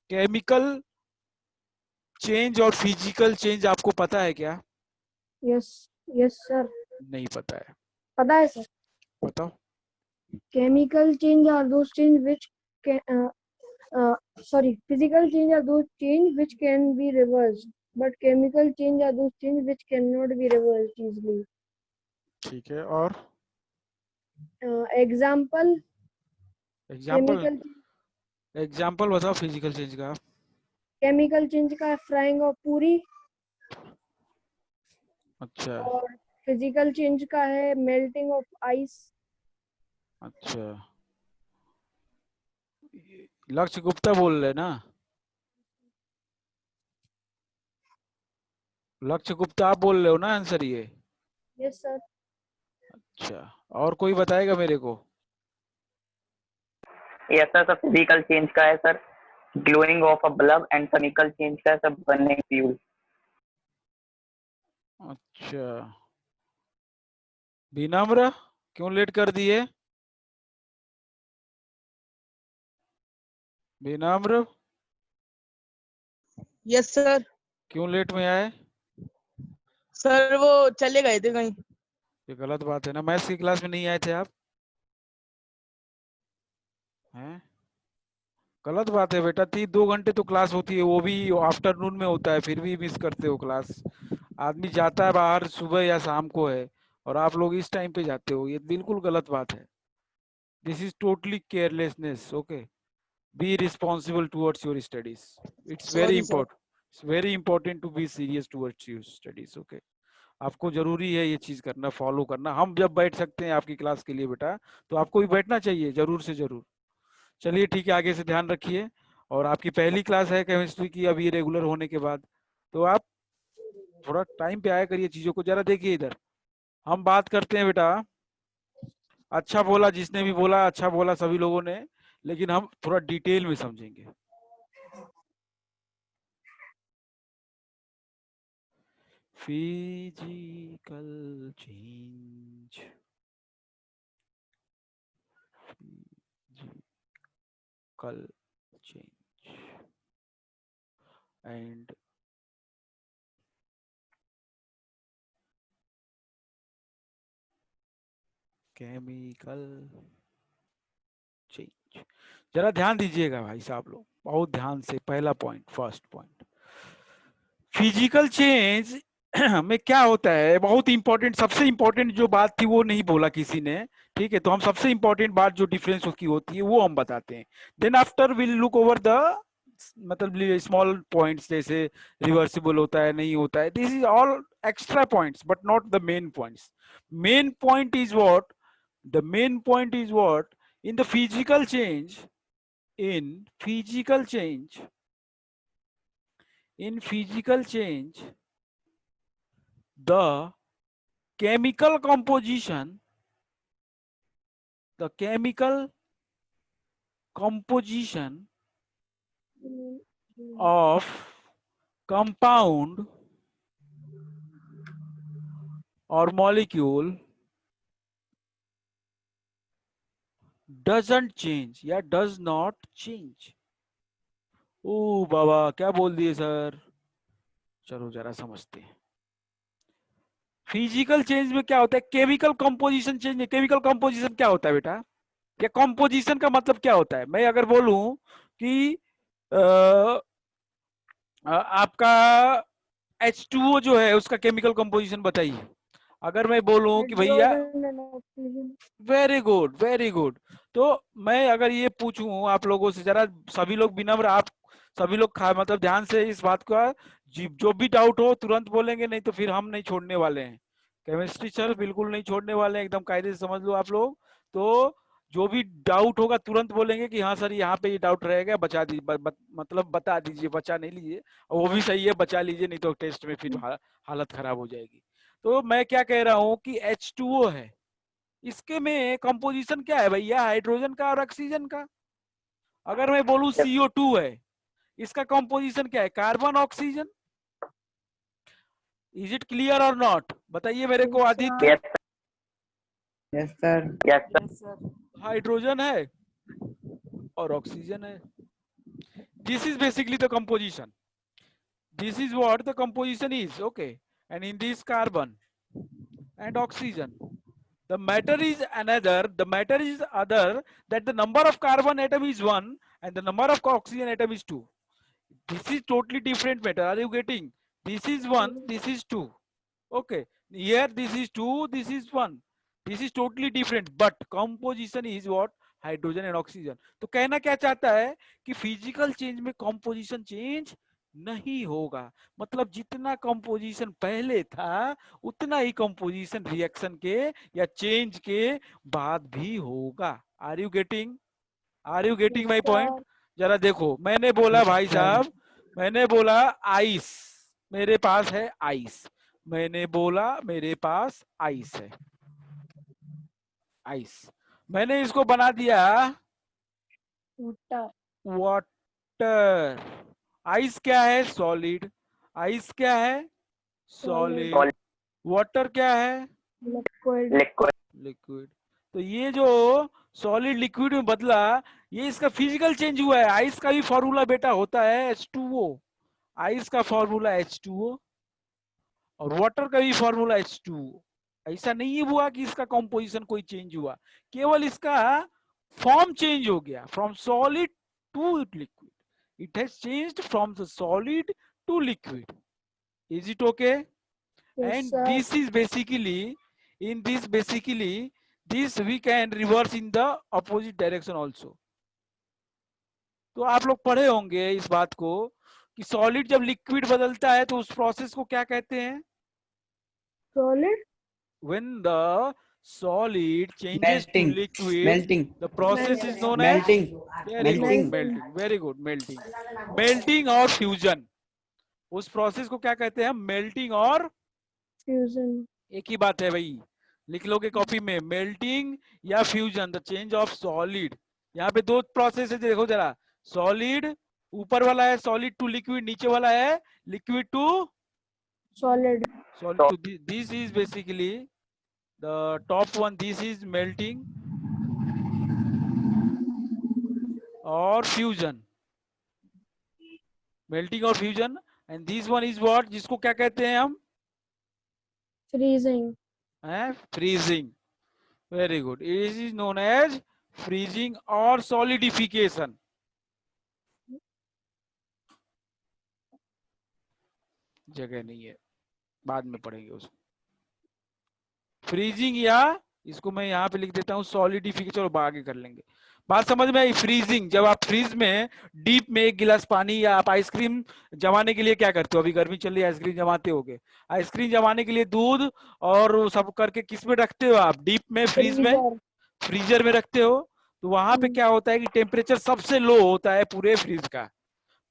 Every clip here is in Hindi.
केमिकल चेंज और फिजिकल चेंज आपको पता है क्या? यस यस सर, नहीं पता है? पता है सर। बताओ। Chemical change are those change which physical change are those change which can be reversed, but chemical change are those change which cannot be reversed easily. ठीक है, और Example, एग्जाम्पल? chemical एग्जाम्पल बताओ फिजिकल चेंज का। chemical change का है frying of पूरी, अच्छा और physical change का है melting of ice. अच्छा, लक्ष्य गुप्ता बोल रहे ना? लक्ष्य गुप्ता आप बोल रहे हो ना आंसर ये? Yes sir. अच्छा, और कोई बताएगा मेरे को? यस सर, सब फिजिकल चेंज का है sir, glowing of a bulb, and chemical change का है सब बर्निंग फ्यूल। अच्छा, विनम्र क्यों लेट कर दिए? विनम्र यस सर। क्यों लेट में आए? सर वो चले गए थे कहीं। ये गलत बात है ना, मैथ्स की क्लास में नहीं आए थे आप? हैं? गलत बात है बेटा, 2 घंटे तो क्लास होती है, वो भी आफ्टरनून में होता है, फिर भी मिस करते हो क्लास। आदमी जाता है बाहर सुबह या शाम को है, और आप लोग इस टाइम पे जाते हो, ये बिल्कुल गलत बात है। This is totally carelessness. Okay, be responsible towards your studies. It's very sorry sir. Important, it's very important to be serious towards your studies. Okay, आपको जरूरी है ये चीज करना, फॉलो करना। हम जब बैठ सकते हैं आपकी क्लास के लिए बेटा, तो आपको भी बैठना चाहिए जरूर से जरूर। चलिए ठीक है, आगे से ध्यान रखिए। और आपकी पहली क्लास है केमिस्ट्री की अभी रेगुलर होने के बाद, तो आप थोड़ा टाइम पे आया करिए, चीजों को जरा देखिए इधर। हम बात करते हैं बेटा, अच्छा बोला जिसने भी बोला, अच्छा बोला सभी लोगों ने, लेकिन हम थोड़ा डिटेल में समझेंगे। Physical change, physical change and chemical change. जरा ध्यान दीजिएगा भाई साहब लोग, बहुत ध्यान से। पहला point, first point, physical change में क्या होता है, बहुत इंपॉर्टेंट, सबसे इंपॉर्टेंट जो बात थी वो नहीं बोला किसी ने। ठीक है, तो हम सबसे इंपॉर्टेंट बात जो डिफरेंस उसकी होती है वो हम बताते हैं। Then after will look over the मतलब स्मॉल पॉइंट्स, जैसे रिवर्सिबल होता है नहीं होता है, this is all extra points but not the main points. Main point is what, the main point is what, in the physical change, in physical change, in physical change, the chemical composition, the chemical composition of compound or molecule doesn't change या does not change। ओ बाबा क्या बोल दिए सर, चलो जरा समझते हैं। फिजिकल चेंज में क्या होता है, केमिकल कंपोजिशन चेंज में। केमिकल कंपोजिशन क्या होता है बेटा, क्या कंपोजिशन का मतलब क्या होता है? मैं अगर बोलूं कि आपका H2O जो है उसका केमिकल कंपोजिशन बताइए। अगर मैं बोलूं कि भैया, Hydrogen and oxygen. Very good very good, तो मैं अगर ये पूछूं आप लोगों से, जरा सभी लोग विनम्र, आप सभी लोग खा मतलब ध्यान से इस बात का, जो भी डाउट हो तुरंत बोलेंगे, नहीं तो फिर हम नहीं छोड़ने वाले हैं। केमिस्ट्री सर बिल्कुल नहीं छोड़ने वाले हैं, एकदम कायदे से समझ लो आप लोग। तो जो भी डाउट होगा तुरंत बोलेंगे कि हाँ सर यहाँ पे ये डाउट रहेगा, बचा दीजिए, मतलब बता दीजिए, बचा नहीं लीजिए। और वो भी सही है, बचा लीजिए, नहीं तो टेस्ट में फिर हालत खराब हो जाएगी। तो मैं क्या कह रहा हूँ कि H2O है, इसके में कंपोजिशन क्या है भैया, हाइड्रोजन का और ऑक्सीजन का। अगर मैं बोलूं CO2 है, इसका कंपोजिशन क्या है, carbon oxygen. Is it clear और नॉट, बताइए मेरे को Aditya. Yes yes sir. Yes sir. Hydrogen है और ऑक्सीजन है, this is basically the composition. This is what the composition is, okay? And in this carbon and oxygen, the matter is another, the matter is other, that the number of carbon atom is 1 and the number of oxygen atom is 2. This is totally different matter. Are you getting? This is 1, this is 2. Okay. Here this is 2, this is 1. This is totally different. But composition is what? Hydrogen and oxygen. तो कहना क्या चाहता है कि फिजिकल चेंज में कंपोजिशन चेंज नहीं होगा. मतलब जितना कंपोजिशन पहले था उतना ही कंपोजिशन रिएक्शन के या चेंज के बाद भी होगा. Are you getting? Are you getting my point? जरा देखो, मैंने बोला भाई साहब, मैंने बोला आइस, मेरे पास है आइस. मैंने बोला मेरे पास आइस है, आइस. मैंने इसको बना दिया water, वाटर. आइस क्या है? सॉलिड. आइस क्या है? सॉलिड. वाटर क्या है? liquid, liquid. तो ये जो सॉलिड लिक्विड में बदला, ये इसका फिजिकल चेंज हुआ है. आइस का भी फॉर्मूला बेटा होता है H2O. आइस का फॉर्मूला H2O और वाटर का भी फॉर्मूला H2O. ऐसा नहीं हुआ कि इसका कंपोजिशन कोई चेंज हुआ, केवल इसका फॉर्म चेंज हो गया. From solid to liquid, it has changed from the solid to liquid. Is it okay? yes, And sir. this is basically, in this basically, this we can reverse in the opposite direction also. तो आप लोग पढ़े होंगे इस बात को कि सॉलिड जब लिक्विड बदलता है तो उस प्रोसेस को क्या कहते हैं? Solid, When the solid changes to Melting. liquid, Melting. the process is known as Melting. very good, Melting. melting. Very good, melting. Melting और फ्यूजन, उस प्रोसेस को क्या कहते हैं? मेल्टिंग और fusion, एक ही बात है भाई. लिख लोगे कॉपी में, मेल्टिंग या fusion, the change of solid. यहाँ पे दो प्रोसेस है, देखो जरा. सॉलिड ऊपर वाला है सॉलिड टू लिक्विड, नीचे वाला है liquid to solid, solid. So this is basically the top one. This is melting or fusion, melting और fusion. And this one is what, जिसको क्या कहते हैं हम? freezing, Freezing. Very good. It is known as freezing or solidification. जगह नहीं है, बाद में पढ़ेंगे उसको. फ्रीजिंग या इसको मैं यहाँ पे लिख देता हूँ सॉलिडिफिकेशन, और आगे कर लेंगे. बात समझ में आई? फ्रीजिंग, जब आप फ्रीज में डीप में एक गिलास पानी, या आप आइसक्रीम जमाने के लिए क्या करते हो? अभी गर्मी चल रही है, आइसक्रीम जमाते होगे. आइसक्रीम जमाने के लिए दूध और वो सब करके किस में रखते हो आप? डीप में, फ्रीज में, freezer, फ्रीजर में रखते हो. तो वहां पे क्या होता है कि टेम्परेचर सबसे लो होता है पूरे फ्रीज का.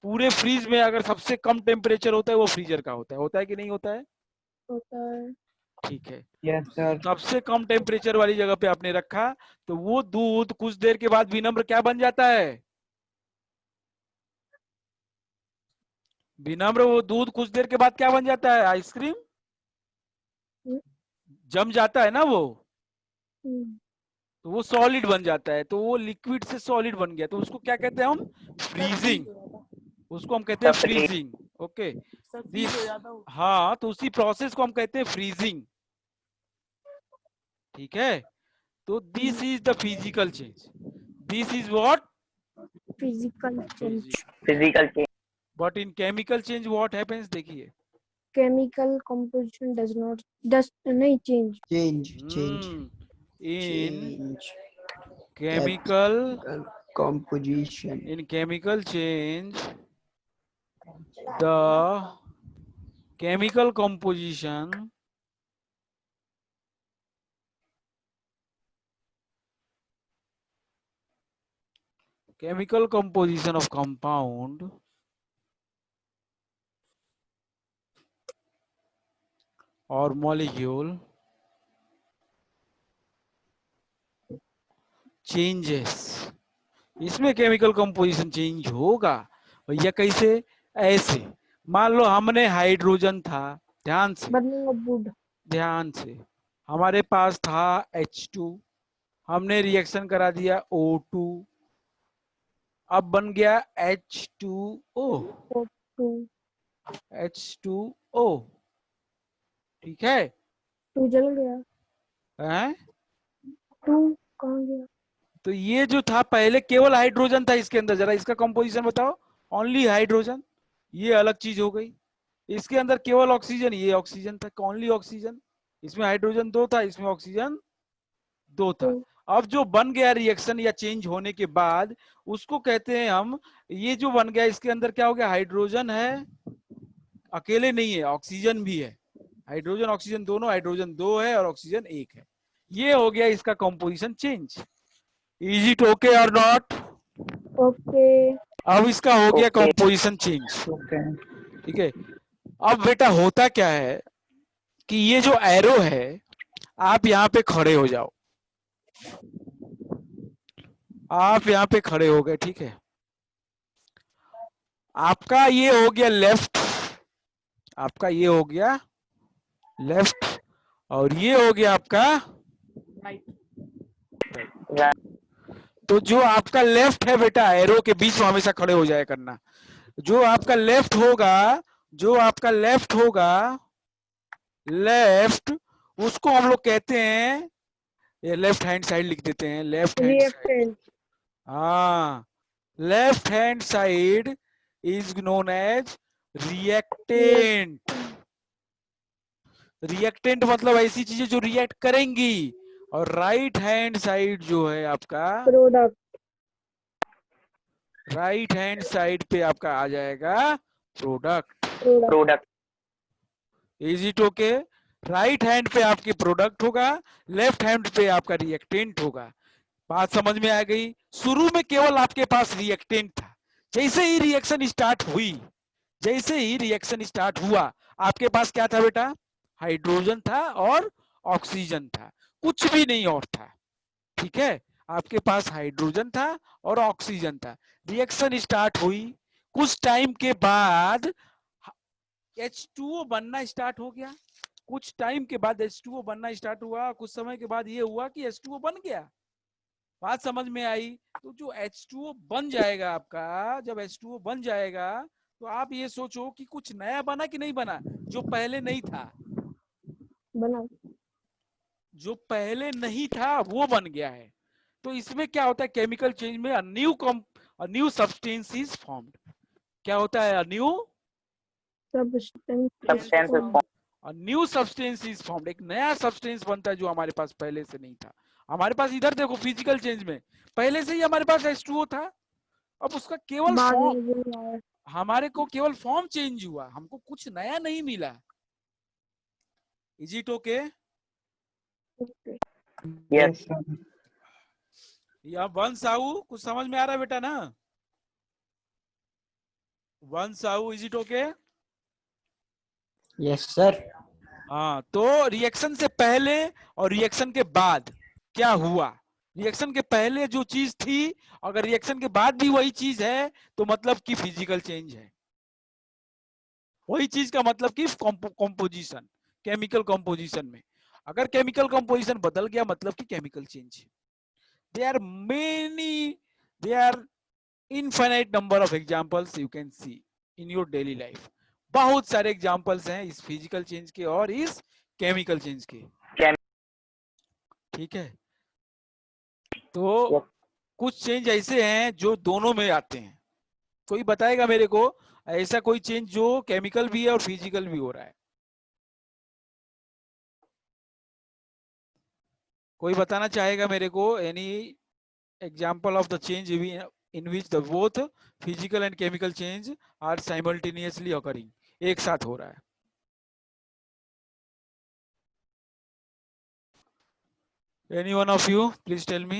पूरे फ्रीज में अगर सबसे कम टेम्परेचर होता है वो फ्रीजर का होता है कि नहीं होता है? होता है. ठीक है. Yes, sir. सबसे कम टेम्परेचर वाली जगह पे आपने रखा, तो वो दूध कुछ देर के बाद विनम्र क्या बन जाता है? विनम्र वो दूध कुछ देर के बाद क्या बन जाता है? आइसक्रीम जम जाता है ना वो, तो वो सॉलिड बन जाता है. तो वो लिक्विड से सॉलिड बन गया, तो उसको क्या कहते हैं हम? फ्रीजिंग. उसको हम कहते हैं फ्रीजिंग. ओके. हाँ, तो उसी प्रोसेस को हम कहते हैं फ्रीजिंग. ठीक है. तो this is the physical change. This is what? physical change, physical change. But in chemical change what happens? देखिए, chemical composition does नहीं change, Change. Change. In Change. Chemical, Composition. in chemical change, the chemical composition of compound or molecule changes. इसमें केमिकल कंपोजिशन चेंज होगा भैया. कैसे? ऐसे मान लो हमने हाइड्रोजन था, ध्यान से, बदलूंगा wood, ध्यान से, हमारे पास था H2, हमने रिएक्शन करा दिया O2, अब बन गया H2O, टू H2O, ठीक है। टू जल गया, हैं? टू कहाँ गया? तो ये जो था पहले केवल हाइड्रोजन था इसके अंदर, जरा इसका कंपोजिशन बताओ। ओनली हाइड्रोजन, ये अलग चीज हो गई। इसके अंदर केवल ऑक्सीजन, ये ऑक्सीजन था, ओनली ऑक्सीजन। इसमें हाइड्रोजन 2 था, इसमें ऑक्सीजन 2 था। टू अब जो बन गया रिएक्शन या चेंज होने के बाद, उसको कहते हैं हम, ये जो बन गया इसके अंदर क्या हो गया, हाइड्रोजन है, अकेले नहीं है, ऑक्सीजन भी है। हाइड्रोजन ऑक्सीजन दोनों, हाइड्रोजन 2 है और ऑक्सीजन 1 है। ये हो गया इसका composition change. Is it okay और नॉट? ओके। अब इसका हो गया Okay. Composition change, Okay. ठीक है। अब बेटा होता क्या है कि ये जो एरो है, आप यहाँ पे खड़े हो जाओ, आप यहाँ पे खड़े हो गए, ठीक है। आपका ये हो गया लेफ्ट, आपका ये हो गया लेफ्ट, और ये हो गया आपका Right. तो जो आपका लेफ्ट है बेटा, एरो के बीच में हमेशा खड़े हो जाया करना। जो आपका लेफ्ट होगा, जो आपका लेफ्ट होगा, लेफ्ट, उसको हम लोग कहते हैं, ये लेफ्ट हैंड साइड लिख देते हैं, लेफ्ट हैंड साइड। रिएक्टेंट। हाँ, left hand side is known as reactant. Reactant मतलब ऐसी चीजें जो रिएक्ट करेंगी। और राइट हैंड साइड जो है आपका, प्रोडक्ट। राइट हैंड साइड पे आपका आ जाएगा product. Product. Product. Is it okay? Right hand पे आपकी प्रोडक्ट होगा, लेफ्ट हैंड पे आपका रिएक्टेंट होगा। बात समझ में आ गई? शुरू में केवल आपके पास रिएक्टेंट था, जैसे ही रिएक्शन स्टार्ट हुई, जैसे ही रिएक्शन स्टार्ट हुआ, आपके पास क्या था बेटा? हाइड्रोजन था और ऑक्सीजन था, कुछ भी नहीं और था, ठीक है। आपके पास हाइड्रोजन था और ऑक्सीजन था। रिएक्शन स्टार्ट हुई, कुछ टाइम के बाद H2O बनना स्टार्ट हो गया। कुछ टाइम के बाद H2O बनना स्टार्ट हुआ, कुछ समय के बाद ये हुआ कि H2O बन गया। बात समझ में आई? तो जो H2O बन जाएगा आपका, जब H2O बन जाएगा, तो आप ये सोचो कि कुछ नया बना कि नहीं बना, जो पहले नहीं था। बना। जो पहले नहीं था वो बन गया है। तो इसमें क्या होता है, केमिकल चेंज में न्यू सब्सटेंस इज फॉर्म्ड। क्या होता है? New substance. Substance is formed. New substance is formed, एक नया सब्सटेंस बनता है जो हमारे पास पहले से नहीं था। हमारे पास इधर देखो, फिजिकल चेंज में पहले से ही हमारे पास H2O था, अब उसका केवल बाद फॉर्म, में जो आया। हमारे को केवल फॉर्म चेंज हुआ, हमको कुछ नया नहीं मिला। Is it okay? Okay. Yes. या वन साहू, कुछ समझ में आ रहा है बेटा ना? One Sahu, is it okay? Yes, sir. हाँ, तो रिएक्शन से पहले और रिएक्शन के बाद क्या हुआ? रिएक्शन के पहले जो चीज थी, अगर रिएक्शन के बाद भी वही चीज है, तो मतलब कि फिजिकल चेंज है। वही चीज का मतलब कि कंपोजिशन, केमिकल कंपोजिशन में अगर केमिकल कंपोजिशन बदल गया, मतलब कि chemical change. There many, there infinite number of examples you can see in your daily life. बहुत सारे एग्जांपल्स हैं इस फिजिकल चेंज के और इस केमिकल चेंज के, ठीक है। तो कुछ चेंज ऐसे हैं जो दोनों में आते हैं। कोई बताएगा मेरे को ऐसा कोई चेंज जो केमिकल भी है और फिजिकल भी हो रहा है? कोई बताना चाहेगा मेरे को any example of the change in which the both physical and chemical change are simultaneously occurring, एक साथ हो रहा है? Any one of you, please tell me.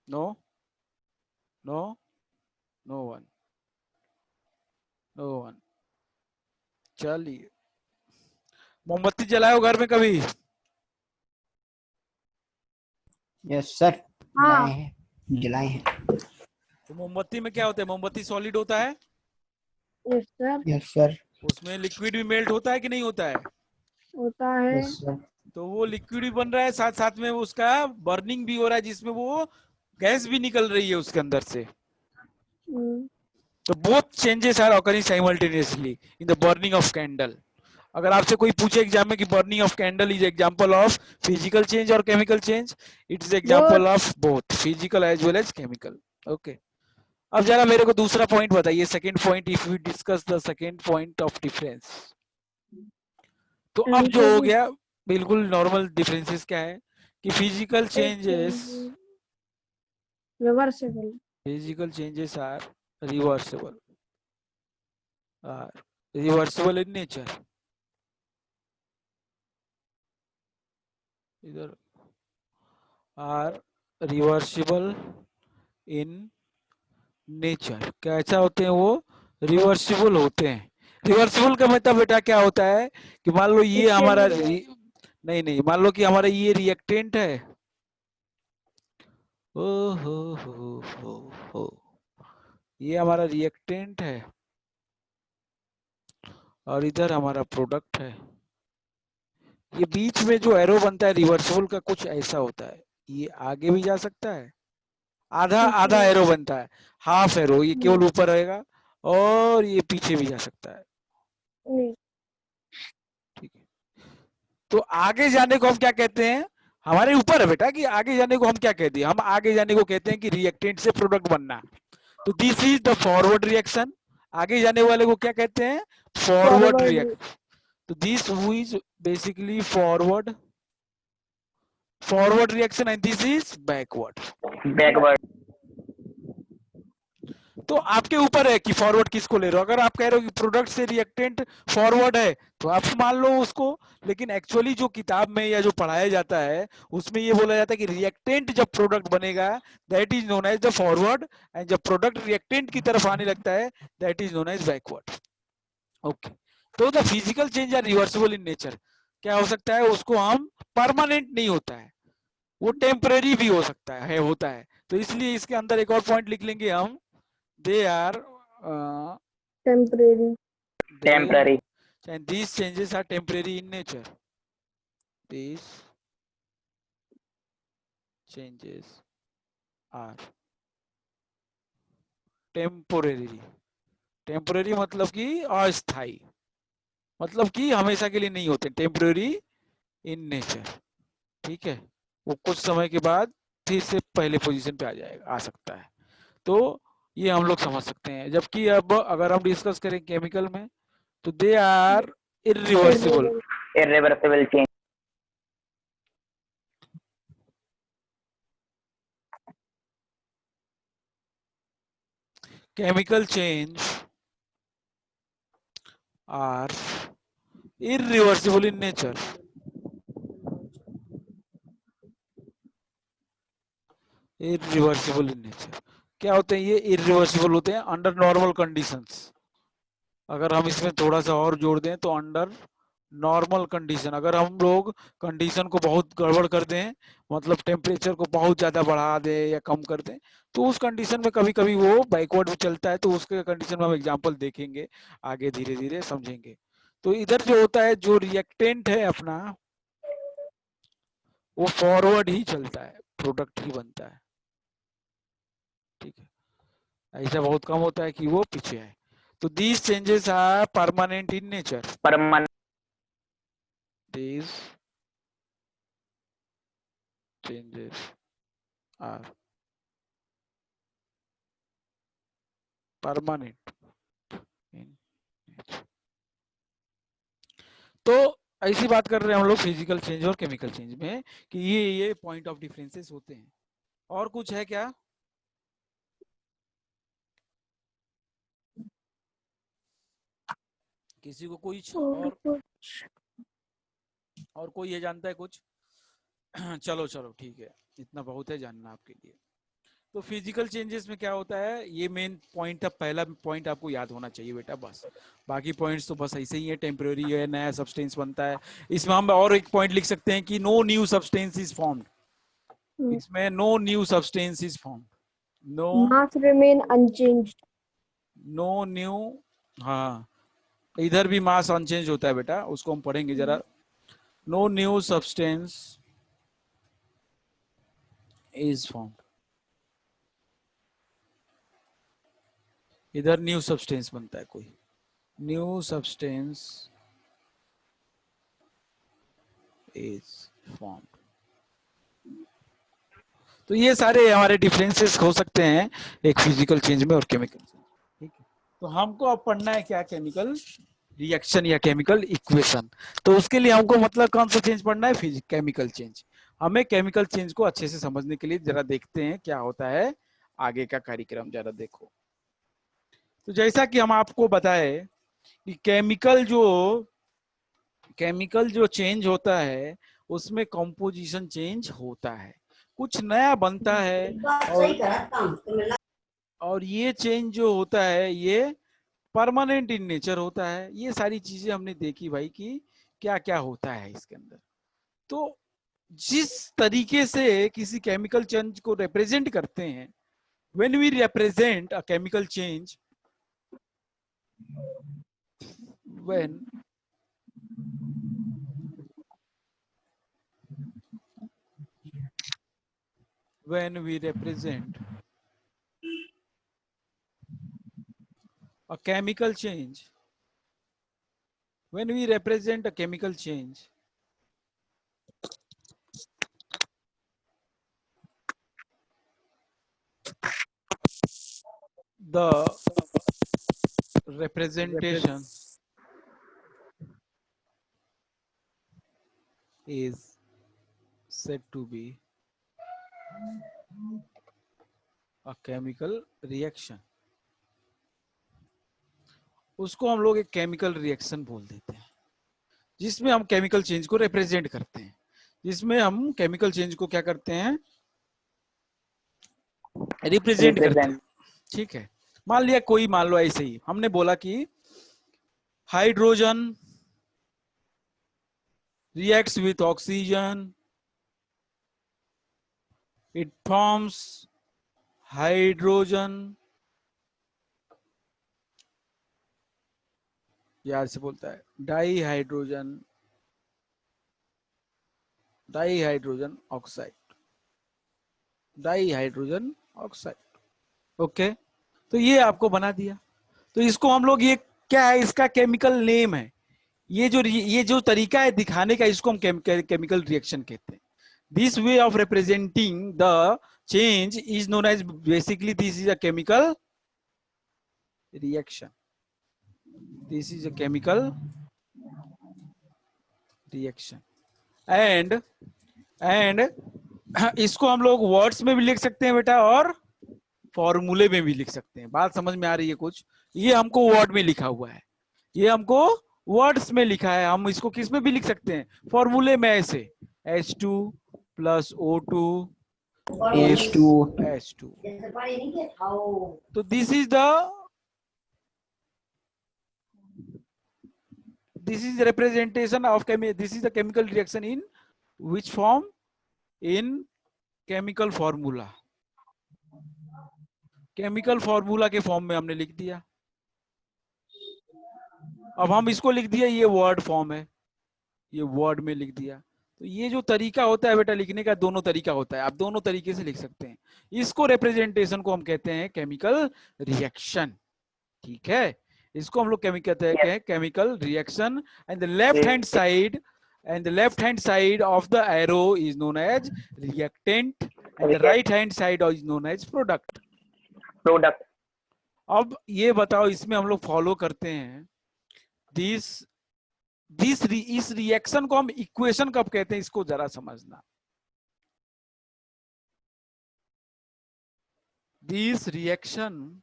No, no, no one, no one. चलिए, मोमबत्ती जलाओ घर में कभी? Yes, sir. हाँ। जलाए हैं. तो मोमबत्ती में क्या होता है? मोमबत्ती सॉलिड होता है, यस सर। Yes, sir. उसमें लिक्विड भी मेल्ट होता है कि नहीं होता है? होता है। Yes, sir. तो वो लिक्विड भी बन रहा है, साथ साथ में उसका बर्निंग भी हो रहा है, जिसमें वो गैस भी निकल रही है उसके अंदर से। तो both changes are occurring simultaneously in the burning of candle. अगर आपसे कोई पूछे एग्जाम में कि burning of candle is example of physical change और chemical change, it is example of both physical as well as chemical. Okay, अब जरा मेरे को दूसरा पॉइंट बताइए, second point, if we discuss the second point of difference. तो अब जो हो गया बिल्कुल नॉर्मल डिफरेंसेस क्या है कि physical changes reversible, physical changes are reversible, reversible in nature. इधर आर रिवर्सिबल इन नेचर। कैसा होते हैं वो? रिवर्सिबल होते हैं। रिवर्सिबल का मतलब बेटा क्या होता है कि मान लो ये हमारा नहीं नहीं, मान लो कि हमारा ये रिएक्टेंट है, ओ हो, ये हमारा रिएक्टेंट है और इधर हमारा प्रोडक्ट है। ये बीच में जो एरो बनता है रिवर्सिबल का कुछ ऐसा होता है, ये आगे भी जा सकता है, आधा आधा एरो बनता है, हाफ एरो, ये केवल ऊपर रहेगा, और ये पीछे भी जा सकता है। ठीक है, तो आगे जाने को हम क्या कहते हैं? हमारे ऊपर है बेटा कि आगे जाने को हम क्या कहते हैं। हम आगे जाने को कहते हैं कि रिएक्टेंट से प्रोडक्ट बनना। तो this is the forward reaction. आगे जाने वाले को क्या कहते हैं? Forward reaction. तो this is basically forward reaction and this is backward. तो आपके ऊपर है कि फॉरवर्ड किसको ले रहे हो। अगर आप कह रहे हो कि प्रोडक्ट से रिएक्टेंट फॉरवर्ड है तो आप मान लो उसको, लेकिन एक्चुअली जो किताब में या जो पढ़ाया जाता है उसमें ये बोला जाता है कि रिएक्टेंट जब प्रोडक्ट बनेगा that is known as the forward, and जब प्रोडक्ट रिएक्टेंट की तरफ आने लगता है that is known as backward. Okay, तो the physical change are reversible in nature. क्या हो सकता है? उसको हम परमानेंट नहीं होता है, वो टेम्परेरी भी हो सकता है होता है। तो इसलिए इसके अंदर एक और पॉइंट लिख लेंगे हम, they are temporary. and these changes are temporary in nature. These changes are temporary मतलब कि अस्थाई, मतलब कि हमेशा के लिए नहीं होते, टेम्पररी इन नेचर। ठीक है, वो कुछ समय के बाद फिर से पहले पोजीशन पे आ सकता है। तो ये हम लोग समझ सकते हैं। जबकि अब अगर हम डिस्कस करें केमिकल में तो they are irreversible change. chemical change are irreversible in nature. irreversible in nature क्या होते हैं? ये irreversible होते हैं अंडर नॉर्मल कंडीशंस। अगर हम इसमें थोड़ा सा और जोड़ दें तो अंडर नॉर्मल कंडीशन, अगर हम लोग कंडीशन को बहुत गड़बड़ कर दें, मतलब टेम्परेचर को बहुत ज्यादा बढ़ा दें या कम कर दें, तो उस कंडीशन में कभी कभी वो बैकवर्ड भी चलता है। तो उसके कंडीशन में हम एग्जांपल देखेंगे आगे, धीरे धीरे समझेंगे। तो इधर जो होता है, जो रिएक्टेंट है अपना, वो फॉरवर्ड ही चलता है, प्रोडक्ट ही बनता है। ठीक है, ऐसा बहुत कम होता है कि वो पीछे है। तो these changes are permanent in nature. These changes are permanent in nature. तो ऐसी बात कर रहे हैं हम लोग फिजिकल चेंज और केमिकल चेंज में कि ये पॉइंट ऑफ डिफरेंसेस होते हैं। और कुछ है क्या? किसी को कोई और कोई ये जानता है कुछ? चलो चलो ठीक है, इतना बहुत है जानना आपके लिए। तो फिजिकल चेंजेस में क्या होता है, ये मेन पॉइंट, अब पहला पॉइंट आपको याद होना चाहिए बेटा, बस। बाकी पॉइंट्स तो बस ऐसे ही है, टेम्पररी है, नया सब्सटेंस बनता है। इसमें हम और एक पॉइंट लिख सकते हैं कि no new substance is formed. इसमें no new substance is formed, no mass remain unchanged, no new, हाँ इधर भी मास अनचेंज होता है बेटा, उसको हम पढ़ेंगे जरा। no new substance is formed. इधर न्यू सब्सटेंस बनता है कोई, न्यू सब्सटेंस इज फॉर्म्ड। तो ये सारे हमारे डिफरेंसेस हो सकते हैं एक फिजिकल चेंज में और केमिकल चेंज। ठीक है, तो हमको अब पढ़ना है क्या, केमिकल रिएक्शन या केमिकल इक्वेशन। तो उसके लिए हमको मतलब कौन सा चेंज पढ़ना है, केमिकल चेंज। हमें केमिकल चेंज को अच्छे से समझने के लिए जरा देखते हैं क्या होता है आगे का कार्यक्रम, जरा देखो। तो जैसा कि हम आपको बताए कि केमिकल जो चेंज होता है उसमें कंपोजिशन चेंज होता है, कुछ नया बनता है, और ये चेंज जो होता है ये परमानेंट इन नेचर होता है। ये सारी चीजें हमने देखी भाई कि क्या क्या होता है इसके अंदर। तो जिस तरीके से किसी केमिकल चेंज को रिप्रेजेंट करते हैं, when we represent a chemical change, when we represent a chemical change, when we represent a chemical change, the representation is said to be a chemical reaction। उसको हम लोग एक केमिकल रिएक्शन बोल देते हैं, जिसमें हम केमिकल चेंज को रिप्रेजेंट करते हैं, जिसमें हम केमिकल चेंज को क्या करते हैं, रिप्रेजेंट करते हैं। ठीक है, मान लिया कोई, मान लो ऐसे ही हमने बोला कि hydrogen reacts with oxygen, it forms hydrogen, यार से बोलता है dihydrogen oxide, dihydrogen oxide. Okay, तो ये आपको बना दिया। तो इसको हम लोग, ये क्या है, इसका केमिकल नेम है। ये जो तरीका है दिखाने का, इसको हम केमिकल रिएक्शन कहते हैं। This way of representing the change is known as, basically this is a chemical reaction. This is a chemical reaction. And इसको हम लोग वर्ड्स में भी लिख सकते हैं बेटा, और फॉर्मूले में भी लिख सकते हैं। बात समझ में आ रही है कुछ? ये हमको वर्ड में लिखा हुआ है, ये हमको वर्ड्स में लिखा है। हम इसको किस में भी लिख सकते हैं, फॉर्मूले में, ऐसे H2 plus O2 H2। तो this is the representation of this is the chemical reaction in which form, in chemical formula। Chemical formula के फॉर्म में हमने लिख दिया। अब हम इसको लिख दिया, ये वर्ड फॉर्म है, ये वर्ड में लिख दिया। तो ये जो तरीका होता है बेटा लिखने का, दोनों तरीका होता है, आप दोनों तरीके से लिख सकते हैं। इसको रिप्रेजेंटेशन को हम कहते हैं केमिकल रिएक्शन। ठीक है, इसको हम लोग कहते हैं chemical reaction. And the left hand side of the arrow is known as reactant, and the right hand side is known as product. अब ये बताओ, इसमें हम लोग फॉलो करते हैं इस रिएक्शन को हम इक्वेशन कब कहते हैं, इसको जरा समझना। दिस रिएक्शन,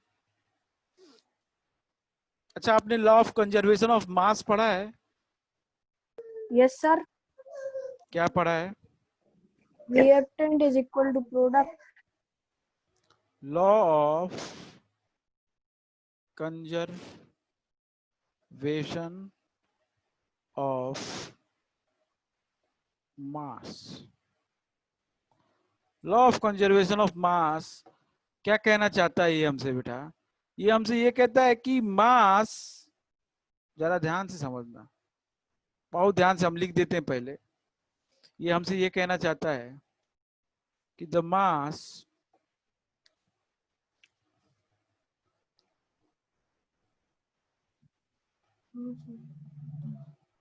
अच्छा आपने law of conservation of mass पढ़ा है? Yes sir. क्या पढ़ा है? Reactant is equal to product. Law of conservation of mass। Law of conservation of mass क्या कहना चाहता है ये हमसे बेटा? ये हमसे ये कहता है कि मास, जरा ध्यान से समझना, बहुत ध्यान से हम लिख देते हैं पहले। ये हमसे ये कहना चाहता है कि the mass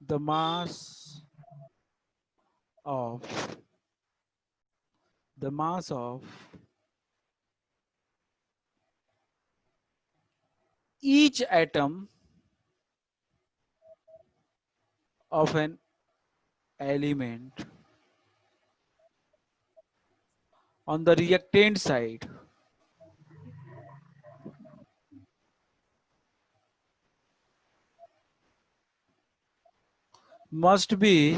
the mass of the mass of each atom of an element on the reactant side must be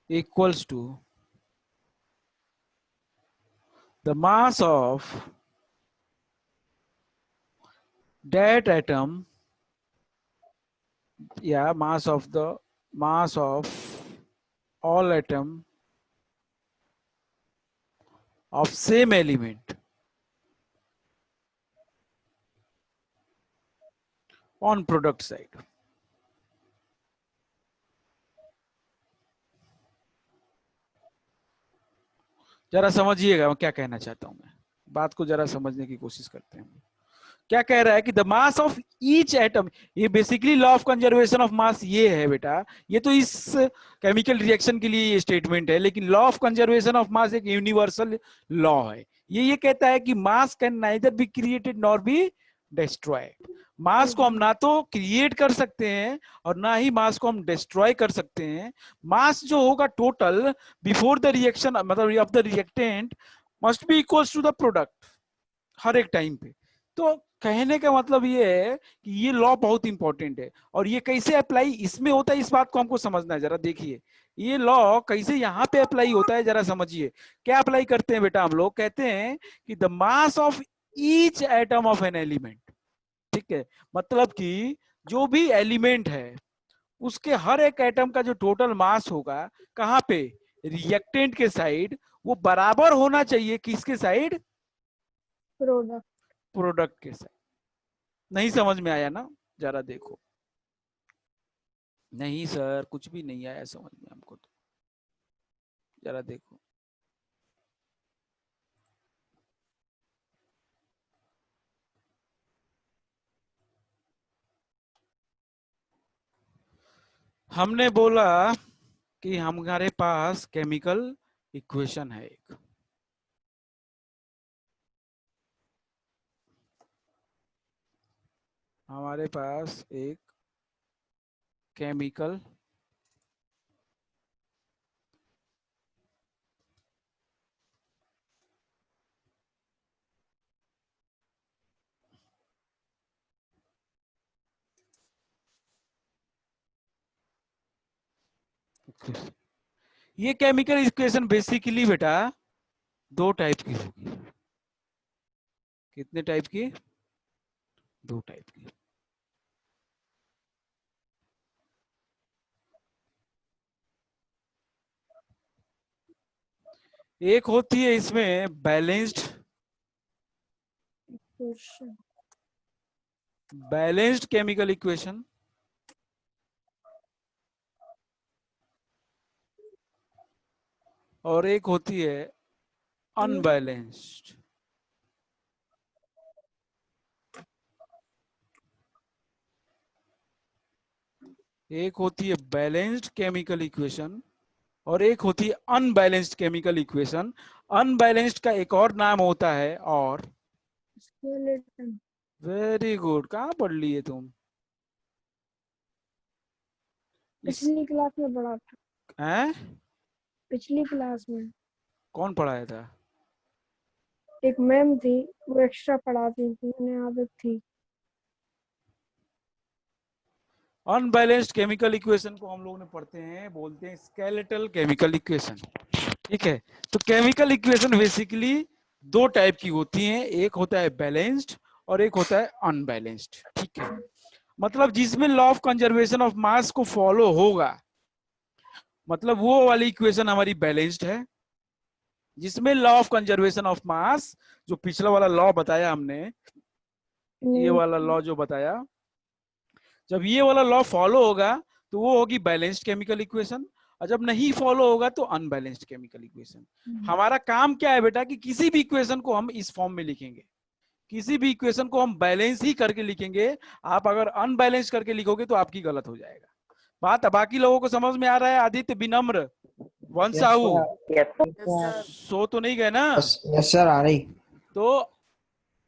equals to the mass of that atom, yeah, mass of the mass of all atom of same element on product side. जरा समझिएगा मैं क्या कहना चाहता हूं, मैं बात को जरा समझने की कोशिश करते हैं। क्या कह रहा है कि the mass of each atom, ये basically law of conservation of mass ये है बेटा, ये तो इस केमिकल रिएक्शन के लिए ये स्टेटमेंट है, लेकिन law of conservation of mass एक यूनिवर्सल लॉ है। ये कहता है कि mass can neither be created nor be destroyed. Mass को हम ना तो क्रिएट कर सकते हैं और ना ही मास को हम डिस्ट्रॉय कर सकते हैं। मास जो होगा टोटल बिफोर द रिएक्शन, मतलब of the reactant, must be equals to the product हर एक टाइम पे। तो कहने का मतलब ये है कि ये लॉ बहुत इंपॉर्टेंट है, और ये कैसे अप्लाई इसमें होता है इस बात को हमको समझना है। जरा देखिए ये लॉ कैसे यहाँ पे अप्लाई होता है, जरा समझिए। क्या अप्लाई करते हैं बेटा, हम लोग कहते हैं कि the mass of each atom of an element, ठीक है, मतलब कि जो भी एलिमेंट है उसके हर एक एटम का जो टोटल मास होगा कहाँ पे, रिएक्टेंट के साइड, वो बराबर होना चाहिए किसके साइड, प्रोडक्ट। प्रोडक्ट के साइड। नहीं समझ में आया ना, जरा देखो। नहीं सर कुछ भी नहीं आया समझ में हमको तो, जरा देखो। हमने बोला कि हमारे पास केमिकल इक्वेशन है एक, हमारे पास एक केमिकल ये केमिकल इक्वेशन बेसिकली बेटा दो टाइप की होगी। कितने टाइप की, दो टाइप की। एक होती है इसमें बैलेंस्ड केमिकल इक्वेशन, और एक होती है अनबैलेंस्ड। एक होती है बैलेंस्ड केमिकल इक्वेशन और एक होती है अनबैलेंस्ड केमिकल इक्वेशन। अनबैलेंस्ड का एक और नाम होता है और स्केलेटन। वेरी गुड, कहाँ पढ़ लिए तुम? पिछली क्लास में पढ़ा था। हैं? पिछली क्लास में कौन पढ़ाया था? एक मैम थी, वो एक्स्ट्रा पढ़ाती थी, उन्हें आदत थी। अनबैलेंस्ड केमिकल इक्वेशन को हम लोग ने पढ़ते हैं, बोलते हैं स्केलेटल केमिकल इक्वेशन, ठीक है। तो केमिकल इक्वेशन बेसिकली दो टाइप की होती हैं, एक होता है बैलेंस्ड और एक होता है अनबैलेंस्ड, ठीक है। मतलब जिसमें लॉ ऑफ कंजर्वेशन ऑफ मास को फॉलो होगा, मतलब वो वाली इक्वेशन हमारी बैलेंस्ड है। जिसमें लॉ ऑफ कंजर्वेशन ऑफ मास, जो पिछला वाला लॉ बताया हमने, ये वाला लॉ जो बताया, जब ये वाला लॉ फॉलो होगा तो वो होगी बैलेंस्ड केमिकल इक्वेशन, और जब नहीं फॉलो होगा तो अनबैलेंस्ड केमिकल इक्वेशन। हमारा काम क्या है बेटा कि किसी भी इक्वेशन को हम इस फॉर्म में लिखेंगे, किसी भी इक्वेशन को हम बैलेंस ही करके लिखेंगे। आप अगर अनबैलेंस करके लिखोगे तो आपकी गलत हो जाएगा। बात बाकी लोगों को समझ में आ रहा है? आदित्य, विनम्र, वंशाहू, Yes, सो तो नहीं गए ना? यस सर, आ रही। तो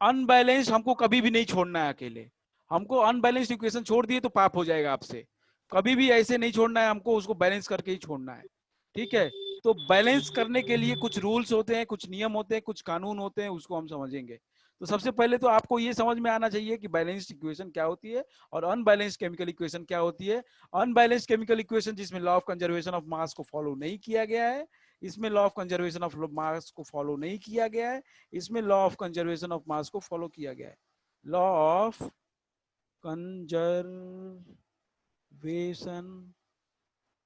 अनबैलेंस हमको कभी भी नहीं छोड़ना है अकेले। हमको अनबैलेंस्ड इक्वेशन छोड़ दिए तो पाप हो जाएगा आपसे। कभी भी ऐसे नहीं छोड़ना है हमको, उसको बैलेंस करके ही छोड़ना है। ठीक है, तो बैलेंस करने के लिए कुछ रूल्स होते हैं, कुछ नियम होते हैं, कुछ कानून होते हैं, उसको हम समझेंगे। तो सबसे पहले तो आपको ये समझ में आना चाहिए कि बैलेंस्ड इक्वेशन क्या होती है और अनबैलेंस्ड केमिकल इक्वेशन क्या होती है। अनबैलेंस्ड केमिकल इक्वेशन जिसमें लॉ ऑफ कंजर्वेशन ऑफ मास को फॉलो नहीं किया गया है, इसमें लॉ ऑफ कंजर्वेशन ऑफ मास को फॉलो नहीं किया गया है, इसमें लॉ ऑफ कंजर्वेशन ऑफ मास को फॉलो किया गया है। Law of conservation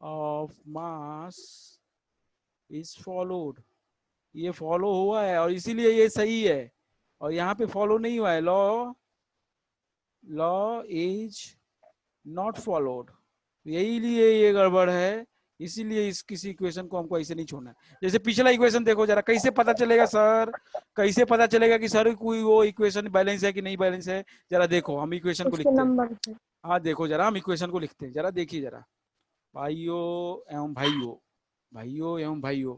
of mass is followed, ये फॉलो हुआ है और इसीलिए ये सही है। और यहाँ पे फॉलो नहीं हुआ है, लॉ इज नॉट फॉलोड, यही लिए ये गड़बड़ है। इसीलिए इस किसी इक्वेशन को हमको ऐसे नहीं छोड़ना है। जैसे पिछला इक्वेशन देखो जरा, कैसे पता चलेगा सर, कैसे पता चलेगा कि सर कोई वो इक्वेशन बैलेंस है कि नहीं बैलेंस है? जरा देखो, हम इक्वेशन को उसके लिखते हैं। नंबर से। हाँ देखो जरा, हम इक्वेशन को लिखते हैं, जरा देखिए जरा। भाइयों एवं भाइयों, भाइयों एवं भाइयों,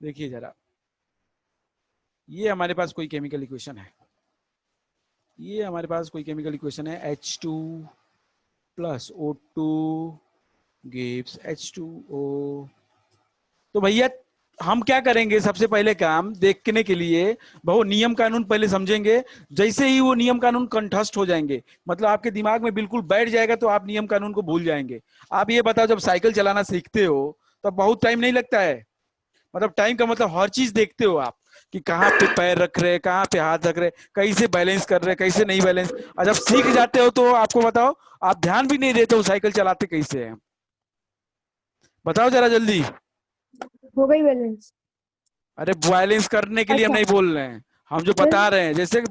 देखिए जरा, ये हमारे पास कोई केमिकल इक्वेशन है, ये हमारे पास कोई केमिकल इक्वेशन है, H2 plus O2 gives H2O। तो भैया हम क्या करेंगे, सबसे पहले काम देखने के लिए वो नियम कानून पहले समझेंगे। जैसे ही वो नियम कानून कंठस्थ हो जाएंगे, मतलब आपके दिमाग में बिल्कुल बैठ जाएगा, तो आप नियम कानून को भूल जाएंगे। आप ये बताओ, जब साइकिल चलाना सीखते हो तब बहुत टाइम नहीं लगता है? मतलब टाइम का मतलब हर चीज देखते हो आप कि कहाँ पे पैर रख रहे, कहाँ पे हाथ रख रहे, कैसे बैलेंस कर रहे, कैसे नहीं बैलेंस। और जब सीख जाते हो तो आपको बताओ, आप ध्यान भी नहीं देते हो साइकिल चलाते कैसे हैं। बताओ जरा जल्दी। हो गई बैलेंस। अरे बैलेंस करने के लिए हम अच्छा। नहीं बोल रहे हैं, हम जो बता रहे हैं, जैसे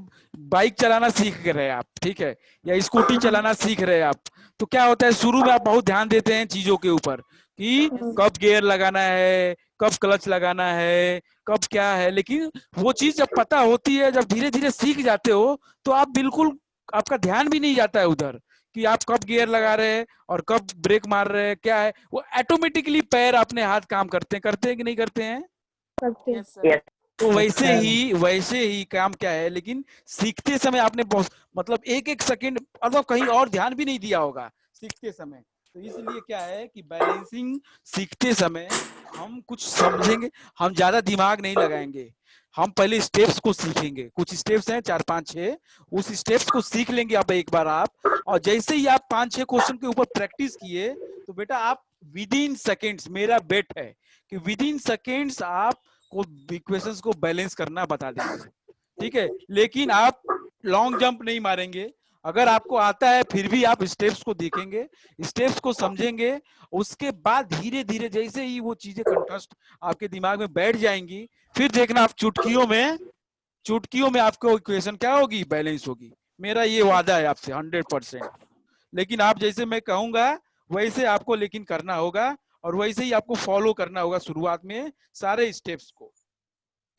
बाइक चलाना सीख रहे हैं आप, ठीक है, या स्कूटी चलाना सीख रहे हैं आप, तो क्या होता है शुरू में आप बहुत ध्यान देते हैं चीजों के ऊपर कि कब गियर लगाना है, कब क्लच लगाना है, कब क्या है। लेकिन वो चीज जब पता होती है, जब धीरे धीरे सीख जाते हो, तो आप बिल्कुल, आपका ध्यान भी नहीं जाता है उधर कि आप कब गियर लगा रहे हैं और कब ब्रेक मार रहे हैं, क्या है। वो ऑटोमेटिकली पैर अपने हाथ काम करते हैं कि नहीं करते हैं? करते हैं। yes, तो वैसे ही काम क्या है, लेकिन सीखते समय आपने बहुत, मतलब एक एक सेकंड, मतलब कहीं और ध्यान भी नहीं दिया होगा सीखते समय। तो इसलिए क्या है कि बैलेंसिंग सीखते समय हम कुछ समझेंगे, हम ज्यादा दिमाग नहीं लगाएंगे, हम पहले स्टेप्स को सीखेंगे। कुछ स्टेप्स हैं 4 5 6, उस स्टेप्स को सीख लेंगे आप एक बार आप। और जैसे ही आप 5 6 क्वेश्चन के ऊपर प्रैक्टिस किए, तो बेटा आप विद इन सेकेंड्स, मेरा बेट है कि विद इन सेकेंड्स आप को इक्वेशंस को बैलेंस करना बता देंगे। ठीक है, लेकिन आप लॉन्ग जंप नहीं मारेंगे। अगर आपको आता है फिर भी आप स्टेप्स को देखेंगे, स्टेप्स को समझेंगे, उसके बाद धीरे धीरे जैसे ही वो चीजें कंठस्थ आपके दिमाग में बैठ जाएंगी, फिर देखना आप चुटकियों में आपको इक्वेशन क्या होगी, बैलेंस होगी। मेरा ये वादा है आपसे 100%। लेकिन आप जैसे मैं कहूंगा वैसे आपको लेकिन करना होगा, और वैसे ही आपको फॉलो करना होगा शुरुआत में सारे स्टेप्स को।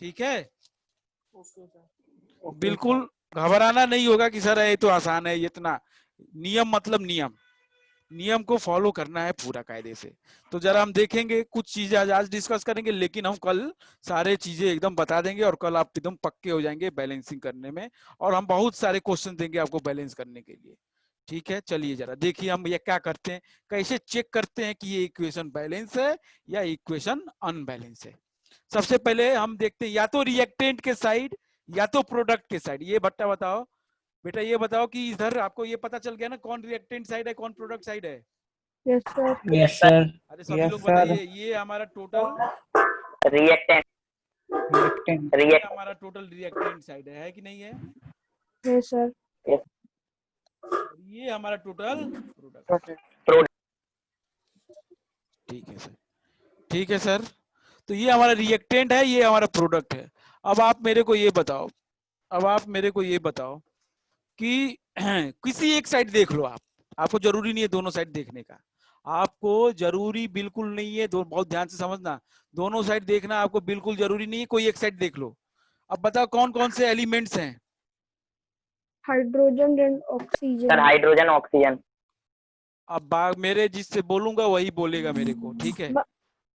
ठीक है, बिल्कुल घबराना नहीं होगा कि सर ये तो आसान है, इतना नियम, मतलब नियम को फॉलो करना है पूरा कायदे से। तो जरा हम देखेंगे कुछ चीजें आज डिस्कस करेंगे, लेकिन हम कल सारे चीजें एकदम बता देंगे और कल आप एकदम पक्के हो जाएंगे बैलेंसिंग करने में, और हम बहुत सारे क्वेश्चन देंगे आपको बैलेंस करने के लिए। ठीक है, चलिए जरा देखिए हम ये क्या करते हैं, कैसे चेक करते हैं कि ये इक्वेशन बैलेंस है या इक्वेशन अनबैलेंस है। सबसे पहले हम देखते हैं या तो रिएक्टेंट के साइड या तो प्रोडक्ट के साइड। ये भट्टा बताओ बेटा, ये बताओ कि इधर आपको ये पता चल गया ना कौन रिएक्टेंट साइड है कौन प्रोडक्ट साइड है? Yes sir. Yes sir. अरे सभी लोग बताइए, ये हमारा टोटल reactant, ये हमारा टोटल रिएक्टेंट साइड है कि नहीं है? Yes sir. ये हमारा टोटल प्रोडक्ट। ठीक है सर, ठीक है सर। तो ये हमारा रिएक्टेंट है, ये हमारा प्रोडक्ट है। अब आप मेरे को ये बताओ कि किसी एक साइड देख लो आप, आपको जरूरी नहीं है दोनों साइड देखने का। आपको जरूरी बिल्कुल नहीं है, बहुत ध्यान से समझना, दोनों साइड देखना आपको बिल्कुल जरूरी नहीं है, कोई एक साइड देख लो। अब बताओ कौन कौन से एलिमेंट्स हैं? Hydrogen and sir oxygen. Hydrogen oxygen. अब मेरे जिससे बोलूंगा वही बोलेगा मेरे को, ठीक है?